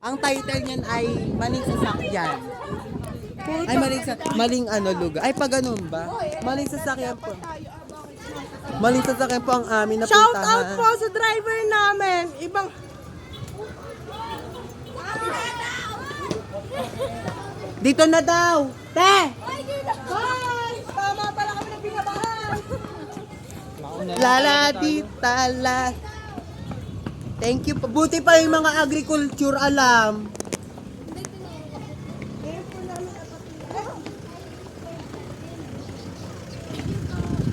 Ang title niyan ay Maling Sasakyan. Ay, maling ano lugar. Ay, pag ganun ba? Maling sasakyan po. Maling sasakyan po ang amin na Shout puntahan. out po sa driver namin. Ibang... Dito na daw. Te! Bye! Tama pala kami ng binabahan. Lala di tala. Thank you. Buti pa yung mga agriculture alam.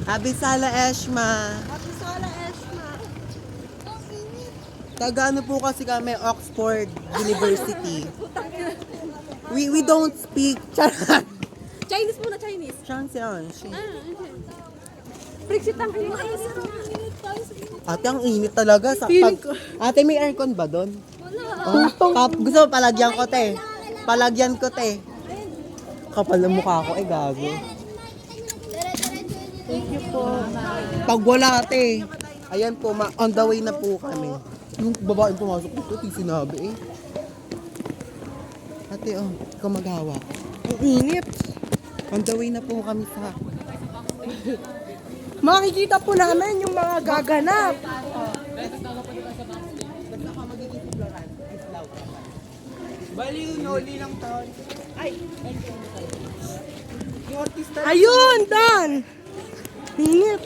Abisala Eshma. Apisala Esma. Taga ano po kasi kami, Oxford University. We don't speak. Charot. Chinese muna, Chinese. Chance yan. Brexit ang kinis. Ate, ang init talaga. Feeling ko. Ate, may aircon ba doon? Gusto mo palagyan ko, te. Palagyan ko, te. Kapal ng mukha ko, gago. Thank you po. Pag wala, te. Ayan po, on the way na po kami. Yung babaeng pumasok dito, di sinabi eh. Ate, ikaw maghawa. Ang init. On the way na po kami sa... Makikita po namin yung mga gaganap. Bali, noli lang taon. Ay! Yung artista... Ayun, Dan! Init.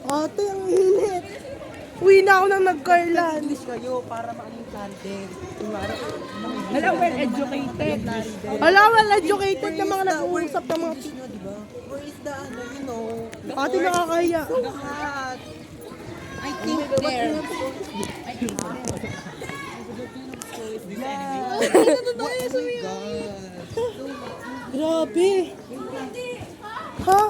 Ate, ang init. Uwi na ako nang nag-Carland. English kayo para ma-encante. Hello, well-educated. Hello, well-educated na mga nag-uusap ng mga... Diba? Where is the ano, you know? Ate, nakakahiya. So hot. I think there. Grabe. Ha?